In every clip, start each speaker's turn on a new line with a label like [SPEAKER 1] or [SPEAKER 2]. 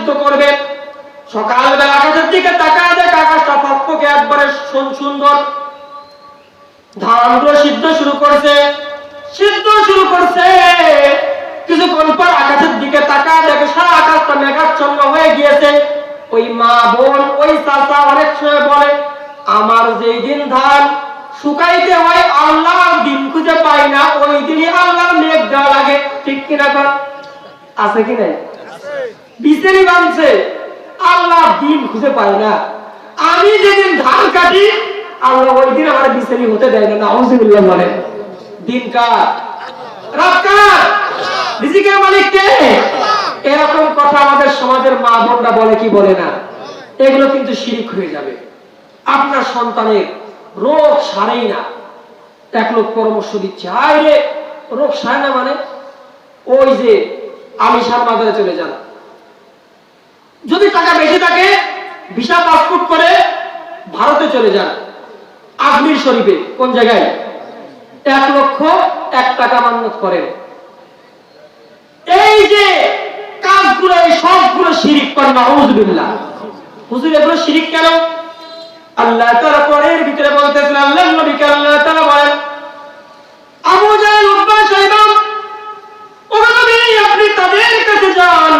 [SPEAKER 1] সিদ্ধ করবেন। সকালবেলা আকাশের দিকে তাকায় দেখে আকাশটা ফকফকে একবারে সুন্দর। ধানগুলো সিদ্ধ শুরু করছে। কিছুক্ষণ পর আকাশের দিকে তাকায় দেখে সারা আকাশটা মেঘাচ্ছন্ন হয়ে গিয়েছে। ওই মা বোন ওই চাচা অনেক সময় বলে, আমার যেই দিন ধান শুকাইতে হয় আল্লাহ দিন খুঁজে পাই না, ওই দিনই আল্লাহ মেঘ দেওয়া লাগে। ঠিক কিনা কর? আছে কি নাই? বিচেরি বানছে, আল্লাহ দিন খুঁজে পাই না। আমি যেদিন ধান কাটি আল্লাহ ওই দিন আমার বিচেরি হতে দেয় না। নাউযুবিল্লাহ বলেন। দিন কার? রাত কার? রিজিকের মালিক কে? এরকম কথা আমাদের সমাজের মা বোনরা বলে কি বলে না? এগুলো কিন্তু শিরক হয়ে যাবে। আপনার সন্তানের রোগ সারেই না, এক লোক পরামর্শ দিচ্ছে, হায় রে রোগ সারে না মানে ওই যে আলিশান মাজারে চলে যান, যদি টাকা বেশি থাকে ভিসা পাসপোর্ট করে ভারতে চলে যান, আজমির শরীফে কোন জায়গায় 1,01,000 টাকা মান্নত করেন। এই যে কাজগুলো এই সবগুলো শিরক করেন। নাউযুবিল্লাহ। হুজুর এগুলো শিরক কেন? আল্লাহ তাআলা কোরআনের ভিতরে বলতেছেন, আল্লাহর নবীকে আল্লাহ তাআলা বলেন, আবু জাহল উতবা শাইবা ও নবী আপনি তাদের কাছে যান।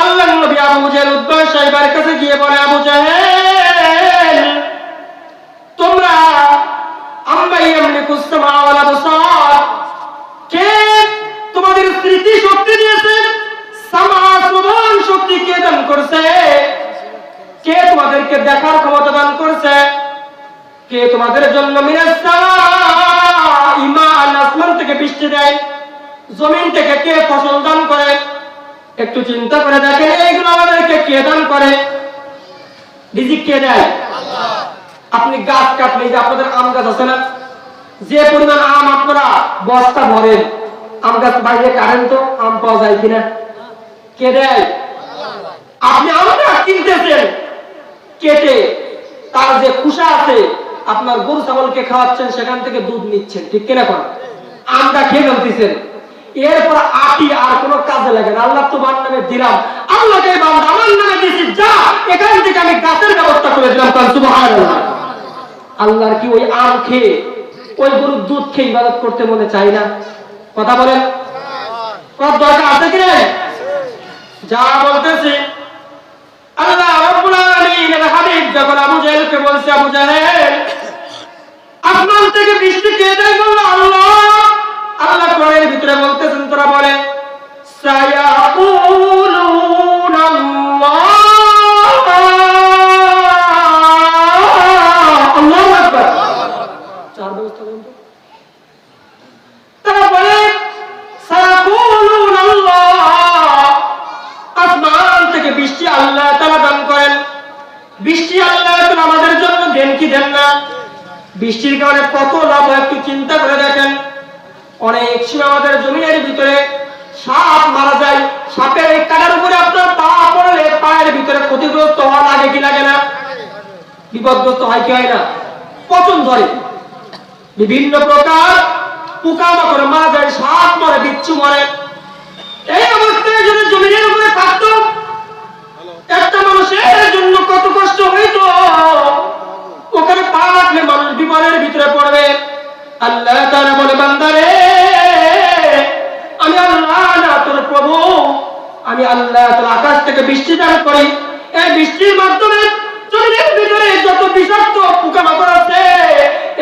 [SPEAKER 1] আল্লাহর নবী আবু জাহল উতবা শাইবার কাছে গিয়ে বলে, আবু জাহল তোমরা আম্মা ইয়ামলিকুস সামা ওয়াল আবসার, কে তোমাদের স্মৃতি শক্তি দিয়েছে? সামা শ্রবণ শক্তি কে দান করেছে? কে তোমাদেরকে দেখার ক্ষমতা দান করেছে? কে তোমাদের জন্য মিনাস সামা ঈমান আসমান থেকে বৃষ্টি দেয়, জমিন থেকে কে ফসল দান করে? একটু চিন্তা করে দেখেন, এইগুলো আমাদেরকে কে দান করে? রিজিক কে দেয়? আল্লাহ। আপনি গাছ কাটলে, যে আপনাদের আম গাছ আছে না, যে পরিমাণ আম আপনারা বস্তা ভরেন, আম গাছ বাইরে কাটেন তো আম পাওয়া যায় কিনা? কে দেয়? আপনি আমটা কিনতেছেন কেটে, তার যে খোসা আছে আপনার গরু ছাগলকে খাওয়াচ্ছেন, সেখান থেকে দুধ নিচ্ছেন। ঠিক কিনা কর? আমটা খেয়ে ফেলতেছেন, এরপর আটি আর কোনো কাজে লাগে না। আল্লাহ তোমার নামে দিলাম, আল্লাহকে বান্দা আমার নামে দিয়েছি, যা এখান থেকে আমি গাছের ব্যবস্থা করে দিলাম। সুবহানাল্লাহ। আল্লাহর কি ওই আম খেয়ে ওই গরুর দুধ খেয়ে ইবাদত করতে মনে চাই না? কথা বলেন, কত দরকার আছে কি না? যা বলতেছি আল্লাহ রাব্বুল আলামিনের হাবিব যখন আবু জাহেলকে বলছে, আবু জাহেল আসমান থেকে বৃষ্টি কে দেয়? বলল আল্লাহ। আল্লাহ কোরআনের ভিতরে বলতেছেন, তোরা বলে সায়াকুলুনা আল্লাহ। আল্লাহু আকবার। চার ব্যবস্থা বলুন তো। তারা বলে সায়াকুলুনা আল্লাহ, আসমান থেকে বৃষ্টি আল্লাহ তাআলা দান করেন। বৃষ্টি আল্লাহ তাআলা আমাদের জন্য দেন কি দেন না? বৃষ্টির কারণে কত লাভ হয় একটু চিন্তা করে দেখেন। অনেক সময় আমাদের জমিনের ভিতরে সাপ মারা যায়, সাপের এই কাটার উপরে আপনার পা পড়লে পায়ের ভিতরে ক্ষতিগ্রস্ত হওয়া লাগে কি লাগে না? বিপদগ্রস্ত হয় কি হয় না? পচন ধরে, বিভিন্ন প্রকার পোকামাকড় মারা যায়, সাপ মরে, বিচ্ছু মরে। এই অবস্থায় যদি জমিনের উপরে থাকতো, একটা মানুষের জন্য কত কষ্ট হইতো। ওখানে পা রাখলে মানুষ বিপদের ভিতরে পড়বে। আল্লাহ তাআলা বলে, বান্দারে আমি আল্লাহ না তোর প্রভু, আমি আল্লাহ তাআলা আকাশ থেকে বৃষ্টি দান করি। এই বৃষ্টির মাধ্যমে জমিনের ভিতরে যত বিষাক্ত পোকামাকড় আছে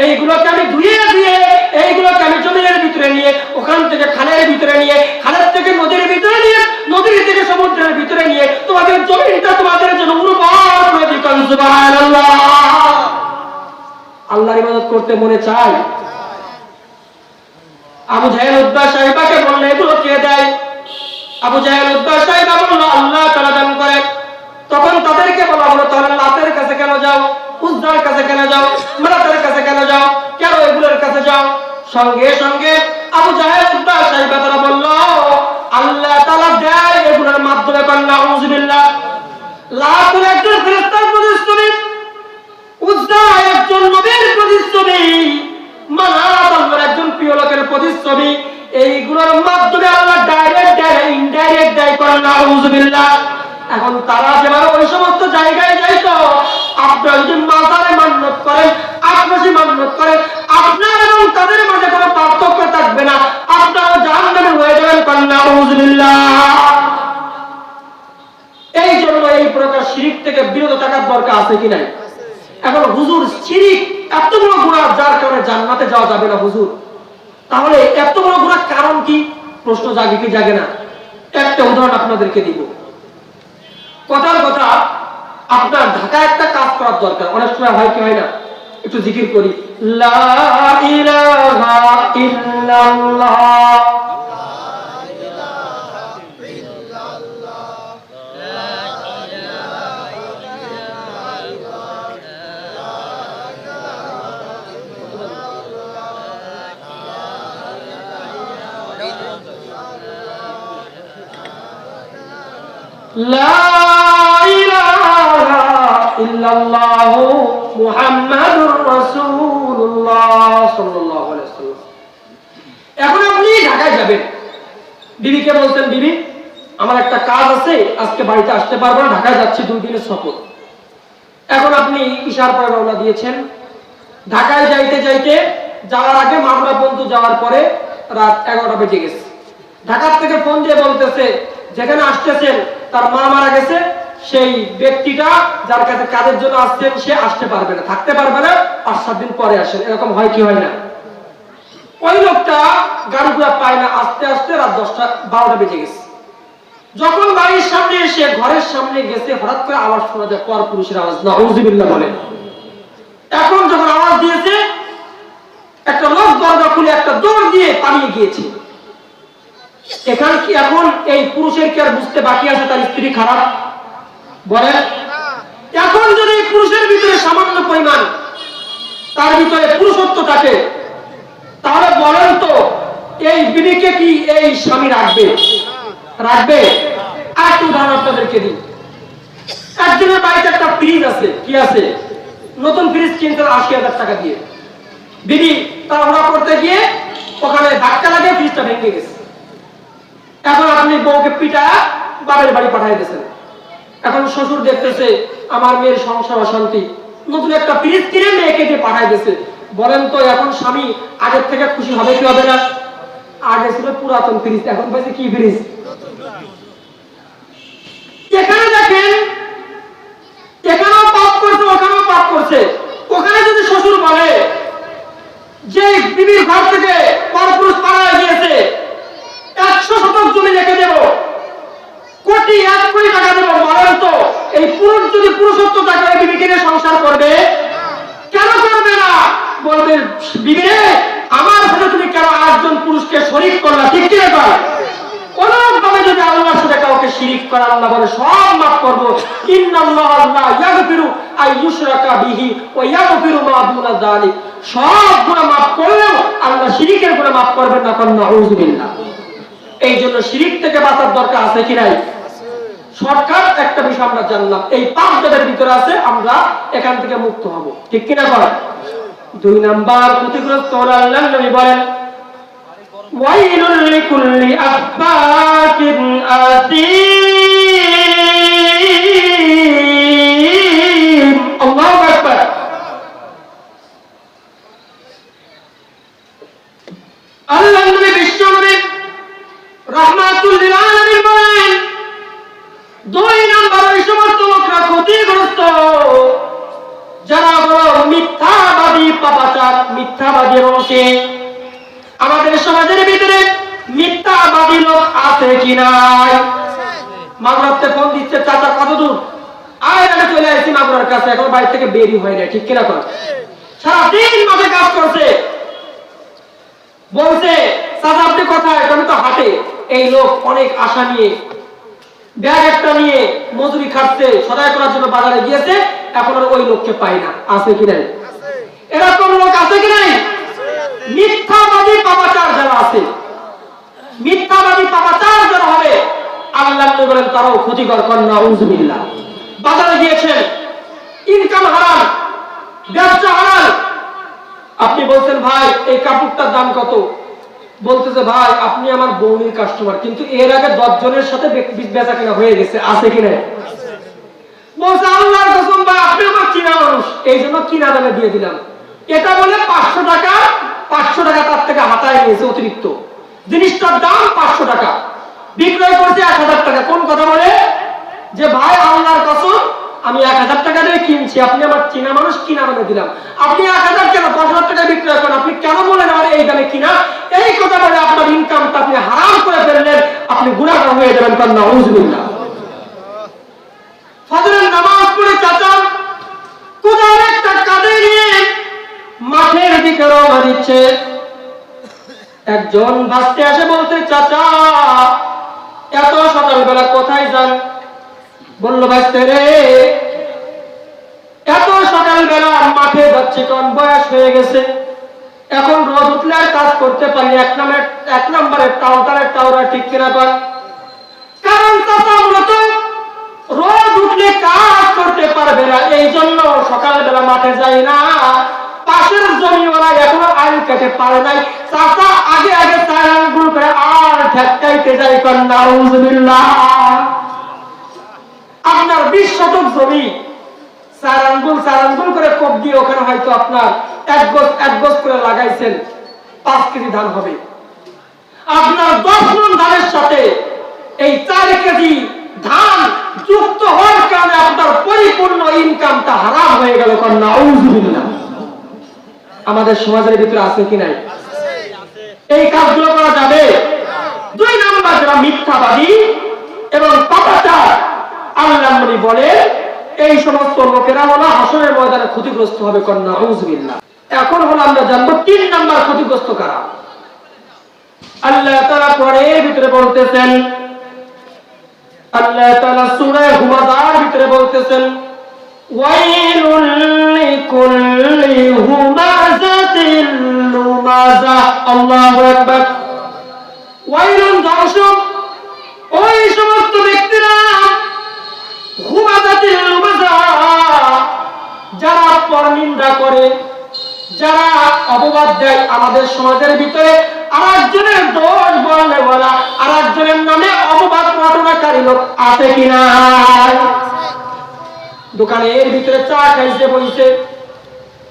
[SPEAKER 1] এইগুলোকে আমি ধুয়ে দিয়ে, এইগুলোকে আমি জমিনের ভিতরে নিয়ে, ওখান থেকে খালের ভিতরে নিয়ে, খালের থেকে নদীর ভিতরে নিয়ে, নদীর থেকে সমুদ্রের ভিতরে নিয়ে তোমাদের জমিনটা তোমাদের জন্য উর্বর করে দিই। সুবহানাল্লাহ। আল্লাহর ইবাদত করতে মনে চায়? আবু জাহেল উতবা শাইবাকে বললে এগুলো কে দেয়? আবু জাহেল উতবা শাইবা বলল আল্লাহ তাআলা দান করে। তখন তাদেরকে বলা হলো, তাহলে লাতের কাছে কেন যাও, উজ্জার কাছে কেন যাও, মানাতের কাছে কেন যাও, কেন এগুলোর কাছে যাও? সঙ্গে সঙ্গে আবু জাহেল উতবা শাইবা তারা বলল আল্লাহ তাআলা দেয় এগুলোর মাধ্যমে। নাউযুবিল্লাহ। লাত একজন ফেরেশতার প্রতিচ্ছবি, উজ্জা একজন নবীর প্রতিচ্ছবি, মানাত আল্লাহর একজন প্রিয় লোকের প্রতিচ্ছবি। এইগুলোর মাধ্যমে আল্লাহ ডাইরেক্ট দেয়, ইনডাইরেক্ট দেয়। নাউযুবিল্লাহ। এখন তারা যেভাবে ওই সমস্ত জায়গায় যাইতো, আপনারা যদি মাজারে মান্নত করেন, আশপাশে মান্নত করেন, আপনার এবং তাদের মাঝে কোনো পার্থক্য থাকবে না, আপনারা জাহান্নামে হয়ে যাবেন। নাউযুবিল্লাহ। এই জন্য এই প্রকার শিরিক থেকে বিরত থাকার দরকার আছে কি নাই? এখন হুজুর শিরিক এত বড় গুনাহ যার কারণে জান্নাতে যাওয়া যাবে না হুজুর, তাহলে এত বড় গুনাহ কারণ কি? প্রশ্ন জাগে কি জাগে না? একটা উদাহরণ আপনাদেরকে দিব। কথার কথা, আপনার ঢাকায় একটা কাজ করার দরকার, অনেক সময় হয় কি হয় না? একটু জিকির করি, লা ইলাহা ইল্লাল্লাহ, লা ইলাহা ইল্লাল্লাহু মুহাম্মাদুর রাসূলুল্লাহ সাল্লাল্লাহু আলাইহি ওয়াসাল্লাম। এখন আপনি ঢাকায় যাবেন, বিবিকে বলতেন, বিবি আমার একটা কাজ আছে, আজকে বাড়িতে আসতে পারবো না, ঢাকায় যাচ্ছি 2 দিনের সফর। এখন আপনি ইশার পরে রওনা দিয়েছেন, ঢাকায় যাইতে যাইতে যাওয়ার আগে মামলা পর্যন্ত যাওয়ার পরে রাত 11টা বেজে গেছে। ঢাকা থেকে ফোন দিয়ে বলতেছে যেখানে আসতেছেন তার মা মারা গেছে, সেই ব্যক্তিটা যার কাছে কাজের জন্য আসছেন সে আসতে পারবে না, থাকতে পারবে না, 5-7 দিন পরে আসেন। এরকম হয় কি হয় না? ওই লোকটা গাড়ি ঘোড়া পায় না, আস্তে আস্তে রাত 10টা-12টা বেজে গেছে। যখন বাড়ির সামনে এসে ঘরের সামনে গেছে, হঠাৎ করে আওয়াজ শোনা যায়, পর পুরুষের আওয়াজ, নাউযুবিল্লাহ বলে। এখন যখন আওয়াজ দিয়েছে, একটা লোক দরজা খুলে একটা দৌড় দিয়ে পালিয়ে গিয়েছে। এখানে কি এখন এই পুরুষের কি আর বুঝতে বাকি আছে তার স্ত্রী খারাপ? বলেন। এখন যদি এই পুরুষের ভিতরে সামান্য পরিমাণ তার ভিতরে পুরুষত্ব থাকে, তাহলে বলেন তো এই বিবিকে কি এই স্বামী রাখবে? রাখবে? আর একটু উদাহরণ আপনাদেরকে দিই। একজনের বাড়িতে একটা ফ্রিজ আছে, কি আছে? নতুন ফ্রিজ কিনতে 80,000 টাকা দিয়ে। বিবি তাড়াহুড়া করতে গিয়ে ওখানে ধাক্কা লাগে, ফ্রিজটা ভেঙে গেছে। এখন আপনি বউকে পিটা বাবার বাড়ি পাঠিয়ে দিয়েছেন। এখন শ্বশুর দেখতেছে আমার মেয়ের সংসার অশান্তি, নতুন একটা ফ্রিজ কিনে মেয়েকে দিয়ে পাঠিয়ে দিয়েছে। বলেন তো এখন স্বামী আগের থেকে খুশি হবে কি হবে না? আগে ছিল পুরাতন ফ্রিজ, এখন পাইছে কি ফ্রিজ? এখানে দেখেন, এখানেও পাপ করছে, ওখানেও পাপ করছে। ওখানে যদি শ্বশুর বলে যে বিবির ঘর থেকে পরপুরুষ পালিয়ে গিয়েছে, 100 শতক জমি রেখে দেব, 1 কোটি টাকা দেব, বলেন তো এই পুরুষ যদি পুরুষত্ব থাকে বিবিকে নিয়ে সংসার করবে? কেন করবে না? বলবে বিবি আমার সাথে তুমি কেন 8জন পুরুষকে শরীক করলা? ঠিক কি ব্যাপার? কোনভাবে যদি আল্লাহর সাথে কাউকে শিরিক করে, আল্লাহ বলে সব মাফ করব। ইন্নাল্লাহা লা ইয়াগফিরু আন ইউশরাকা বিহি ওয়া ইয়াগফিরু মা দুনা যালিক। সব গুনাহ মাফ করলেও আল্লাহ শিরিকের গুনাহ মাফ করবেন না। নাউযুবিল্লাহ। এই জন্য শিরিক থেকে বাঁচার দরকার আছে কি নাই? শর্টকাট একটা বিষয় আমরা জানলাম, এই পাপ যাদের ভিতরে আছে আমরা এখান থেকে মুক্ত হব। ঠিক কি না? 2 নাম্বার ক্ষতিগ্রস্ত হলো আল্লাহর নবী বলেন ওয়াইলুল লিকুল্লি আফফাকিন আতীম। আল্লাহু আকবার। আল্লাহর নবী বিশ্ব নবী রাহমাতুল লিল আলামিন বলেন 2 নাম্বার ওই সমস্ত লোকরা ক্ষতিগ্রস্ত যারা বড় মিথ্যাবাদী পাপাচার, মিথ্যাবাদীর অংশে। আমাদের সমাজের ভিতরে মিথ্যাবাদী লোক আছে কি নাই? মাগুরাতে ফোন দিচ্ছে, চাচা কত দূর? আয় আমি চলে আসছি মাগুরার কাছে, এখন বাড়ি থেকে বেরই হয় না। ঠিক কিনা? সারাদিন মাঠে কাজ করছে, বলছে চাচা আপনি কোথায়? আমি তো হাটে। এই লোক অনেক আশা নিয়ে ব্যাগ একটা নিয়ে মজুরি খাটছে, সদাই করার জন্য বাজারে গিয়েছে, এখন আর ওই লোককে পাই না। আছে কি নাই? এরকম লোক আছে কি নাই? মিথ্যাবাদী পাপাচার যারা আছে, মিথ্যাবাদী পাপাচার যারা হবে, আল্লাহ নবী বলেন তারাও ক্ষতিকর। নাউযুবিল্লাহ। বাজারে গিয়েছেন, ইনকাম হারাম, ব্যবসা হারাম। আপনি বলছেন ভাই এই কাপড়টার দাম কত? বলতেছে ভাই আপনি আমার বৌনির কাস্টমার, কিন্তু এর আগে 10 জনের সাথে বেচা কেনা হয়ে গেছে, আছে কিনা? বলছে আল্লাহর কসম ভাই আপনি আমার চিনা মানুষ, এই জন্য কিনা দামে দিয়ে দিলাম। এটা বলে 500 টাকা তার থেকে হাতায় নিয়েছে অতিরিক্ত। জিনিসটার দাম 500 টাকা, বিক্রয় করছে 1000 টাকা। কোন কথা বলে যে ভাই আল্লাহর কসম আমি 1000 টাকা দিয়ে কিনছি, আপনি আমার চিনা মানুষ, কিনা দামে দিলাম। আপনি 1000 কেন 5000 টাকা বিক্রয় করেন, আপনি কেন বলেন আমার এই দামে কিনা? এই কথা বলে আপনার ইনকামটা আপনি হারাম করে ফেললেন, আপনি গুনাহগার হয়ে যাবেন। কান্না নাউজুবিল্লাহ। ফজরের নামাজ পড়ে চাচা কোদাল একটা কাঁধে নিয়ে মাঠের দিকে রওনা দিচ্ছে। একজন বাসতে আসে বলতে চাচা এত সকালবেলা কোথায় যান? বলল বাসতে রে এত সকালবেলা মাঠে যাচ্ছি, কারণ বয়স হয়ে গেছে, এখন রোদ উঠলে আর কাজ করতে পারি। এক নম্বরের টাউরা ঠিক কিনা কর? কারণ চাচা মূলত রোদ উঠলে কাজ করতে পারবে না, এই জন্য সকালবেলা মাঠে যাই না। পাশের জমিওয়ালা এখনো আইল কেটে পারে নাই, চাচা আগে আগে 4 আঙ্গুল করে আর ঠেকাইতে যাই। কান্না নাউজুবিল্লাহ। আপনার 20 শতক জমি 4 আঙ্গুল করে কোপ দিয়ে ওখানে হয়তো আপনার এক গজ করে লাগাইছেন, 5 কেজি ধান হবে। আপনার 10 মণ ধানের সাথে এই 4 কেজি ধান যুক্ত হওয়ার কারণে আপনার পরিপূর্ণ ইনকামটা হারাম হয়ে গেল। কারণ নাউজুবিল্লাহ। আমাদের সমাজের ভিতরে আছে কি নাই? এই কাজগুলো করা যাবে? 2 নাম্বার যারা মিথ্যাবাদী এবং পাপাচার, আল্লাহর নবী বলে এই সমস্ত লোকেরা হলো হাসরের ময়দানে ক্ষতিগ্রস্ত হবে। কারণ নাউজুবিল্লাহ। এখন হলো আমরা জানবো 3 নাম্বার ক্ষতিগ্রস্ত কারা। আল্লাহ তাআলা কোরআনের ভিতরে বলতেছেন, আল্লাহ তাআলা সূরা হুমাযার ভিতরে বলতেছেন ওয়াইলুল লিকুল্লি হুমাযাতিল লুমাযা। আল্লাহু আকবার। ওয়াইলুন ধ্বংস ওই সমস্ত ব্যক্তিরা, হুমাযাতিল লুমাযা যারা পরনিন্দা করে, যারা অপবাদ দেয়। আমাদের সমাজের ভিতরে আরেকজনের দোষ বললে বলা, আরেকজনের নামে অপবাদ রটনাকারী লোক আছে কিনা? দোকানের ভিতরে চা খাইতে বসে,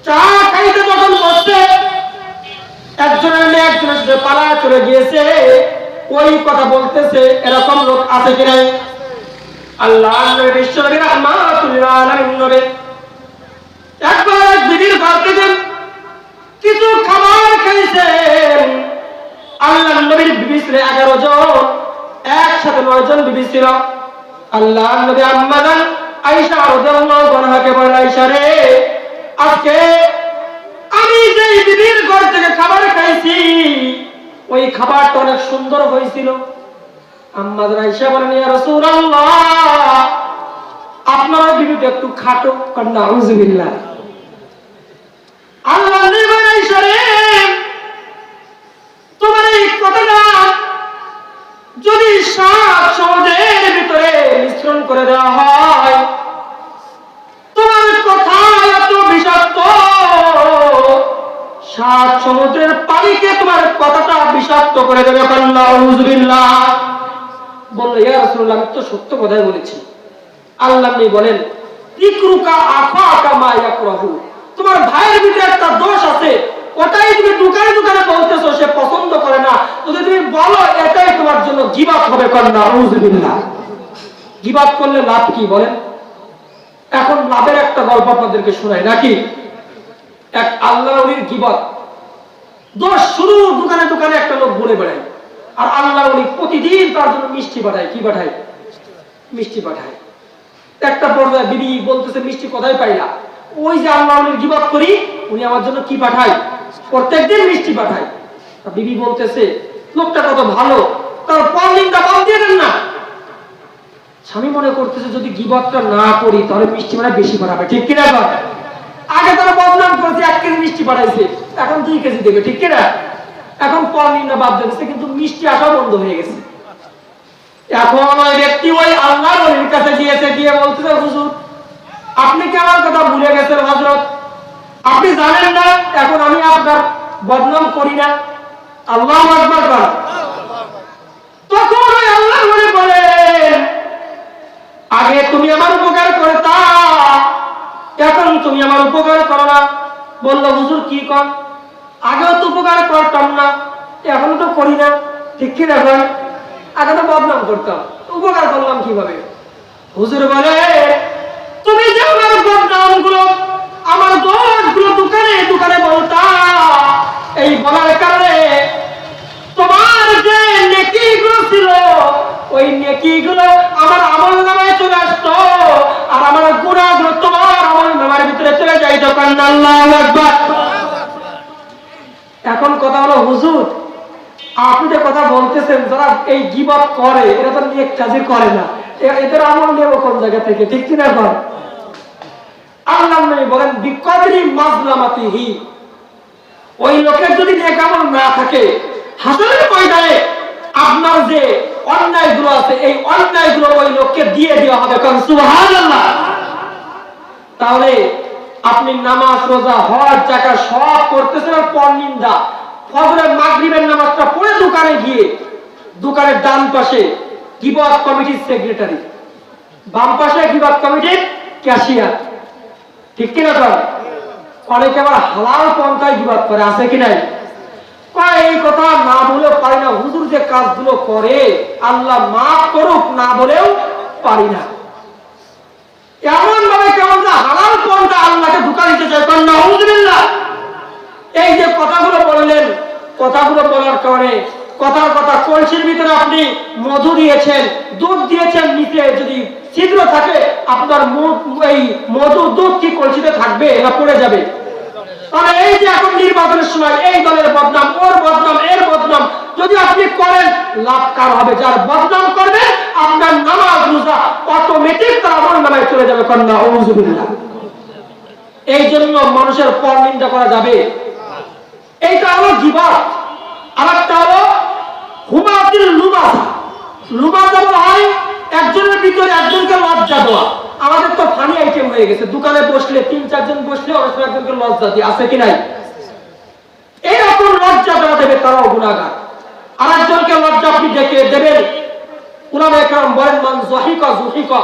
[SPEAKER 1] চা খাইতে যখন বসছে একজনের মেয়ে একজনের সাথে পালায় চলে গিয়েছে, ওই কথা বলতেছে। এরকম লোক আছে কিনা? আল্লাহর নবী বিশ্বনবী রাহমাতুল লিল আলামিন নবী একবার বিবির ঘর থেকে কিছু খাবার খাইছেন। আল্লাহর নবীর বিবি ছিল 11 জন, একসাথে 9 জন বিবি ছিল। আল্লাহর নবী আম্মা জান আয়েশা রাদিয়াল্লাহু আনহাকে বলেন, আয়েশা রে আজকে আমি যে বিবির ঘর থেকে খাবার খাইছি ওই খাবারটা অনেক সুন্দর হয়েছিল। আম্মা জান আয়েশা বলেন, ইয়া রাসূলুল্লাহ আপনার বিবি তো একটু খাটো। কারণ নাউজুবিল্লাহ। আল্লাহর নবী বলেন, আয়েশা রে তোমার এই কথাটা যদি 7 সমুদ্রের ভিতরে মিশ্রণ করে দেওয়া হয়, তোমার কথা এত বিষাক্ত, 7 সমুদ্রের পানিকে তোমার কথাটা বিষাক্ত করে দেবে। নাউজুবিল্লাহ। বলল, ইয়া রাসূলুল্লাহ আমি তো সত্য কথাই বলেছি। আল্লাহ নবী বলেন, ইকরুকা আখাকা মা ইয়াকরাহু, তোমার ভাইয়ের ভিতরে একটা দোষ আছে, ওটাই তুমি দোকানে দোকানে বলতেছো, সে পছন্দ করে না। যদি তুমি বলো এটাই তোমার জন্য গীবাত হবে। কারণ নাউজুবিল্লাহ। গীবাত করলে লাভ কি বলেন? এখন লাভের একটা গল্প আপনাদেরকে শোনাই নাকি? এক আল্লাহর ওলির গীবাত দোষ শুরু, দোকানে দোকানে একটা লোক বলে বেড়ায়, আর আল্লাহর ওলি প্রতিদিন তার জন্য মিষ্টি পাঠায়। কি পাঠায়? মিষ্টি পাঠায়। একটা পর্যায়ে বিবি বলতেছে, মিষ্টি কোথায় পাইলা? ওই যে আল্লাহর ওলির গীবাত করি, উনি আমার জন্য কি পাঠায়? প্রত্যেকদিন মিষ্টি পাঠায়। বিবি বলতেছে, লোকটা কত ভালো, তার পরনিন্দা বাদ দিয়ে দেন না। স্বামী মনে করতেছে যদি গীবাতটা না করি তাহলে মিষ্টি মানে বেশি পাঠাবে। ঠিক কিনা? আগে তারা বদনাম করেছে, 1 কেজি মিষ্টি পাঠাইছে, এখন 2 কেজি দেবে। ঠিক কিনা? এখন পরনিন্দা বাদ দিয়েছে, কিন্তু মিষ্টি আসা বন্ধ হয়ে গেছে। এখন ওই ব্যক্তি ওই আল্লাহর ওলির কাছে গিয়েছে, গিয়ে বলতেছে, হুজুর আপনি কি আমার কথা ভুলে গেছেন? হযরত আপনি জানেন না এখন আমি আপনার বদনাম করি না? আল্লাহু আকবার বলেন। তখন ওই আল্লাহ বলেন, আগে তুমি আমার উপকার করতা, এখন তুমি আমার উপকার করো না। বললো, হুজুর কি কর? আগেও তো উপকার করতাম না, এখন তো করি না, ঠিক কি না? আগে তো বদনাম করতাম, উপকার করলাম কিভাবে? হুজুর বলে, তুমি যে আমার বদনাম গুলো, আমার দোষ গুলো দোকানে দোকানে বলতা, এই বলার কারণে তোমার যে নেকি গুলো ছিল, ওই নেকি গুলো আমার আমল নামায় চলে আসতো, আর আমার গুনাহ গুলো তোমার আমল নামার ভিতরে চলে যাইত। আল্লাহু আকবার। এখন কথা হলো, হুজুর আপনি যে কথা বলতেছেন, যারা এই গীবত করে এরা তো নেক কাজই করে না, এদের আমল নেব কোন জায়গা থেকে, ঠিক কিনা? আল্লাহ নবী বলেন, বিকদরি মাজলামাতিহি, ওই লোকের যদি নেক আমল না থাকে, হাসরের ময়দানে আপনার যে অন্যায়গুলো আছে, এই অন্যায়গুলো ওই লোককে দিয়ে দেওয়া হবে। কারণ সুবহানাল্লাহ। তাহলে আপনি নামাজ, রোজা, হজ, যাকাত সব করতেছেন, আর পরনিন্দা, ফজরের মাগরিবের নামাজটা পড়ে দোকানে গিয়ে, দোকানের ডান পাশে গীবত কমিটির সেক্রেটারি, বাম পাশে গীবত কমিটির ক্যাশিয়ার, ঠিক কিনা? অনেকে আবার হালাল পন্থায় গীবত করে, আছে কি নাই? এই কথা না বলেও পারি না, হুজুর যে কাজগুলো করে আল্লাহ মাফ করুক, না বলেও পারি না। এমন ভাবে কেমন যে হালাল পন্থা আল্লাহকে ধোঁকা দিতে চায়। নাউযুবিল্লাহ। এই যে কথাগুলো বললেন, কথাগুলো বলার কারণে কথার কথা কলসির ভিতরে আপনি মধু দিয়েছেন, দুধ দিয়েছেন, নিচে যদি ছিদ্র থাকে, আপনার এই মধু দুধ কি কলসিতে থাকবে না পড়ে যাবে? তাহলে এই যে এখন নির্বাচনের সময় এই দলের বদনাম, ওর বদনাম, এর বদনাম যদি আপনি করেন, লাভ কার হবে? যার বদনাম করবে, আপনার নামাজ রোজা অটোমেটিক তার আমল নামায় চলে যাবে। নাউযুবিল্লাহ। এই জন্য মানুষের পরনিন্দা করা যাবে, এইটা হলো গীবত। আরেকটা হলো হুমাতিল লুবাসা। লুবাসা বলা হয় একজনের ভিতরে একজনকে লজ্জা দেওয়া। আমাদের তো ফানি আইটেম হয়ে গেছে, দোকানে বসলে ৩-৪ জন বসলে অনেক সময় একজনকে লজ্জা দিয়ে, আছে কি নাই? এইরকম লজ্জা দেওয়া দেবে, তারাও গুনাহগার। আরেকজনকে লজ্জা আপনি ডেকে দেবেন, উলামা একরাম বলেন, মান যাহিকা যুহিকা।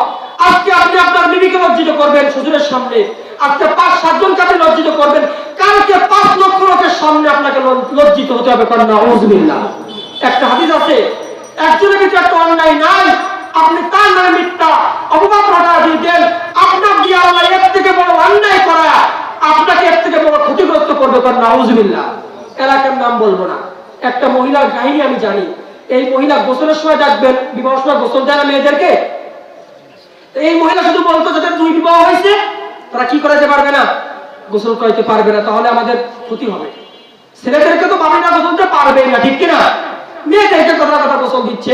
[SPEAKER 1] আজকে আপনি আপনার বিবিকে লজ্জিত করবেন শ্বশুরের সামনে, আজকে ৫-৭ জনকে আপনি লজ্জিত করবেন, কালকে ৫ লক্ষ লোকের সামনে আপনাকে লজ্জিত হতে হবে। নাউযুবিল্লাহ। একটা হাদিস আছে, একজনের ভিতরে একটা অন্যায় নাই, আপনি তার নামে মিথ্যা অপবাদ রটা দিতেন, আপনার দিয়ে আল্লাহ এর থেকে বড় অন্যায় করা, আপনাকে এর থেকে বড় ক্ষতিগ্রস্ত করবে। নাউযুবিল্লাহ। এলাকার নাম বলবো না। একটা মহিলার কাহিনী আমি জানি। এই মহিলা গোসলের সময় ডাকবেন, বিবাহ সময় গোসল দেয় না মেয়েদেরকে। এই মহিলা শুধু বলতো, যাদের 2 বিবাহ হয়েছে তারা কি করাতে পারবে না, গোসল করাইতে পারবে না, তাহলে আমাদের ক্ষতি হবে। ছেলেদেরকে তো বাবা না গোসল দিতে পারবে না, ঠিক কিনা? মেয়েদেরকে কথা কথা গোসল দিচ্ছে।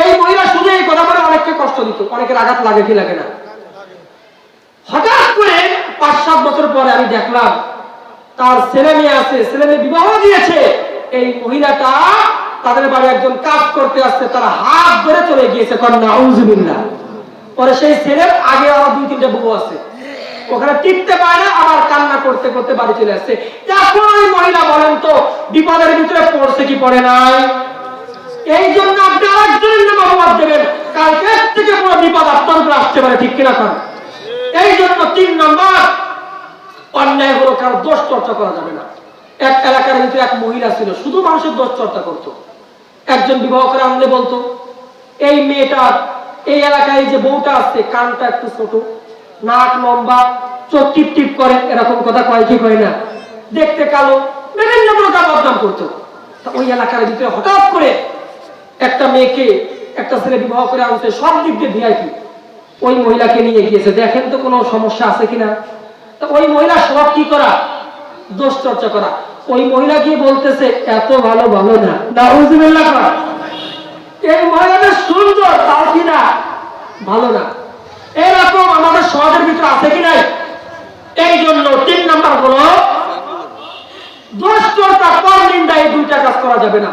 [SPEAKER 1] এই মহিলা শুধু এই কথা বলে অনেককে কষ্ট দিত, অনেকের আঘাত লাগে কি লাগে না? হঠাৎ করে ৫-৭ বছর পরে আমি দেখলাম তার ছেলে মেয়ে আছে, ছেলে মেয়ে বিবাহ দিয়েছে। এই মহিলাটা তাদের বাড়ি একজন কাজ করতে আসছে, তারা হাত ধরে চলে গিয়েছে। নাউযুবিল্লাহ। পরে সেই ছেলের আগে আরো 2-3টা বউ আছে, ওখানে টিকতে পারে না, আবার কান্না করতে করতে বাড়ি চলে আসছে। এখন ওই মহিলা বলেন তো বিপদের ভিতরে পড়ছে কি পড়ে নাই? এই জন্য আপনি আরেকজনের নামে অপবাদ দেবেন, কালকে থেকে বড় বিপদ আপনার উপরে আসতে পারে, ঠিক কিনা? এই জন্য 3 নম্বর, অন্যায় হলো কারো দোষ চর্চা করা যাবে না। এক এলাকার ভিতরে এক মহিলা ছিল, শুধু মানুষের দোষ চর্চা করতো। একজন বিবাহ করে আনলে বলতো, এই মেয়েটার এই এলাকায় যে বউটা আছে, কানটা একটু ছোট, নাক লম্বা, চোখ টিপ টিপ করে, এরকম কথা কয় কি কয় না, দেখতে কালো, বিভিন্ন প্রকার বদনাম করতো। ওই এলাকার ভিতরে হঠাৎ করে একটা মেয়েকে একটা ছেলে বিবাহ করে আনছে, সব দিক দিয়ে ভিআইপি। ওই মহিলাকে নিয়ে গিয়েছে, দেখেন তো কোনো সমস্যা আছে কিনা। তা ওই মহিলা সব কি করা, দোষ চর্চা করা। ওই মহিলা গিয়ে বলতেছে, এত ভালো ভালো না। নাউযুবিল্লাহ। এই মহিলাটা সুন্দর, তাও কিনা ভালো না। এরকম আমাদের সমাজের ভিতরে আছে কি নাই? এই জন্য 3 নাম্বার হলো দোষ চর্চা, পরনিন্দা, এই 2টা কাজ করা যাবে না।